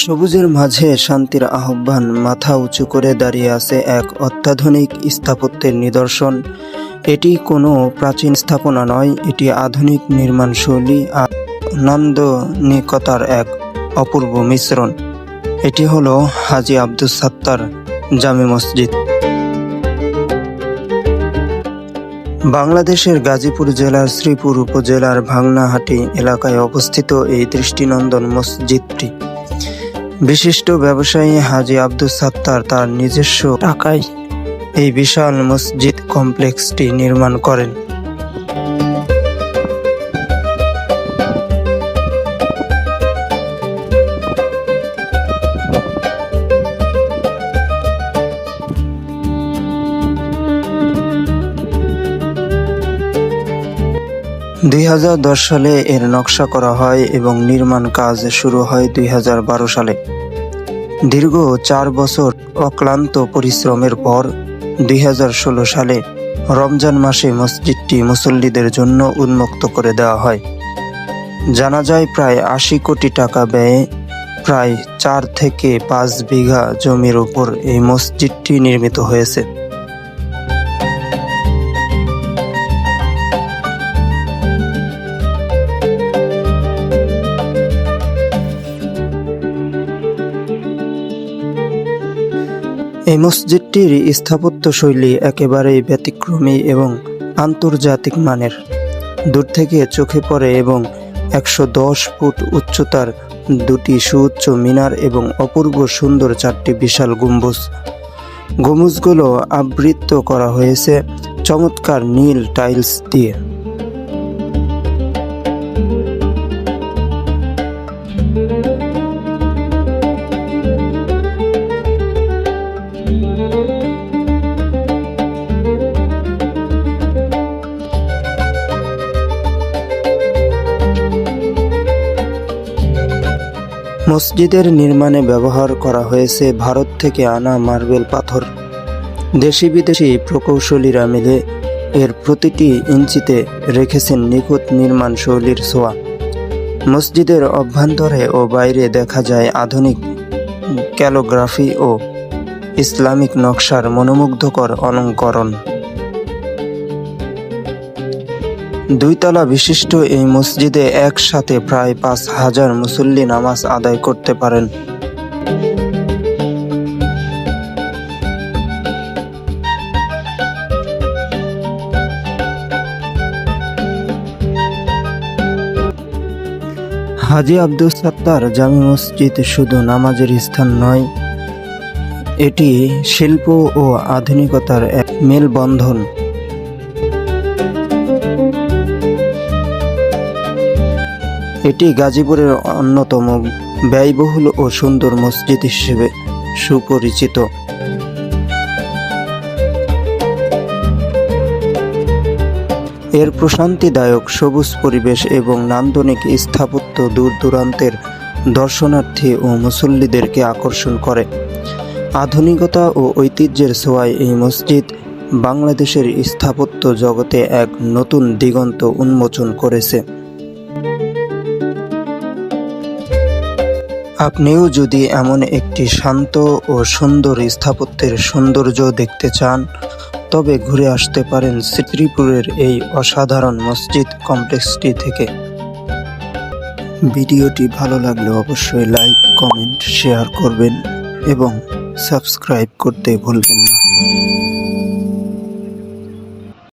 সবুজের মাঝে শান্তির আহ্বান। মাথা উঁচু করে দাঁড়িয়ে আছে এক অত্যাধুনিক স্থাপত্যের নিদর্শন। এটি কোনো প্রাচীন স্থাপনা নয়, এটি আধুনিক নির্মাণশৈলী আর নান্দনিকতার এক অপূর্ব মিশ্রণ। এটি হলো হাজী আব্দুস সাত্তার জামে মসজিদ। বাংলাদেশের গাজীপুর জেলার শ্রীপুর উপজেলার ভাংনাহাটি এলাকায় অবস্থিত এই দৃষ্টিনন্দন মসজিদটি বিশিষ্ট ব্যবসায়ী হাজী আব্দুস সাত্তার তার নিজস্ব টাকায় এই বিশাল মসজিদ কমপ্লেক্সটি নির্মাণ করেন। 2010 সালে এর নকশা করা হয় এবং নির্মাণ কাজ শুরু হয় 2012 সালে। দীর্ঘ 4 বছর অক্লান্ত পরিশ্রমের পর 2016 সালে রমজান মাসে মসজিদটি মুসল্লিদের জন্য উন্মুক্ত করে দেওয়া হয়। জানা যায় প্রায় 80 কোটি টাকা ব্যয়ে প্রায় 4 থেকে 5 বিঘা জমির উপর এই মসজিদটি নির্মিত হয়েছে। এই মসজিদটির স্থাপত্যশৈলী একেবারেই ব্যতিক্রমী এবং আন্তর্জাতিক মানের। দূর থেকে চোখে পড়ে এবং 110 ফুট উচ্চতার 2টি সুউচ্চ মিনার এবং অপূর্ব সুন্দর 4টি বিশাল গম্বুজ। গম্বুজগুলো আবৃত করা হয়েছে চমৎকার নীল টাইলস দিয়ে। মসজিদের নির্মাণে ব্যবহার করা হয়েছে ভারত থেকে আনা মার্বেল পাথর। দেশি বিদেশি প্রকৌশলীরা মিলে এর প্রতিটি ইঞ্চিতে রেখেছেন নিখুঁত নির্মাণ শৈলীর ছোঁয়া। মসজিদের অভ্যন্তরে ও বাইরে দেখা যায় আধুনিক ক্যালিগ্রাফি ও ইসলামিক নকশার মনোমুগ্ধকর অলঙ্করণ। 2 তলা বিশিষ্ট এই মসজিদে একসাথে প্রায় 5000 মুসল্লি নামাজ আদায় করতে পারেন। হাজী আব্দুস সাত্তার জামে মসজিদ শুধু নামাজের স্থান নয়, এটি শিল্প ও আধুনিকতার এক মেলবন্ধন। এটি গাজীপুরের অন্যতম ব্যয়বহুল ও সুন্দর মসজিদ হিসেবে সুপরিচিত। এর প্রশান্তিদায়ক সবুজ পরিবেশ এবং নান্দনিক স্থাপত্য দূর দূরান্তের দর্শনার্থী ও মুসল্লিদেরকে আকর্ষণ করে। আধুনিকতা ও ঐতিহ্যের ছোঁয়ায় এই মসজিদ বাংলাদেশের স্থাপত্য জগতে এক নতুন দিগন্ত উন্মোচন করেছে। আপনিও যদি এমন একটি শান্ত ও সুন্দর স্থাপত্যের সৌন্দর্য দেখতে চান, তবে ঘুরে আসতে পারেন শ্রীপুরের এই অসাধারণ মসজিদ কমপ্লেক্সটি থেকে। ভিডিওটি ভালো লাগলে অবশ্যই লাইক, কমেন্ট, শেয়ার করবেন এবং সাবস্ক্রাইব করতে ভুলবেন না।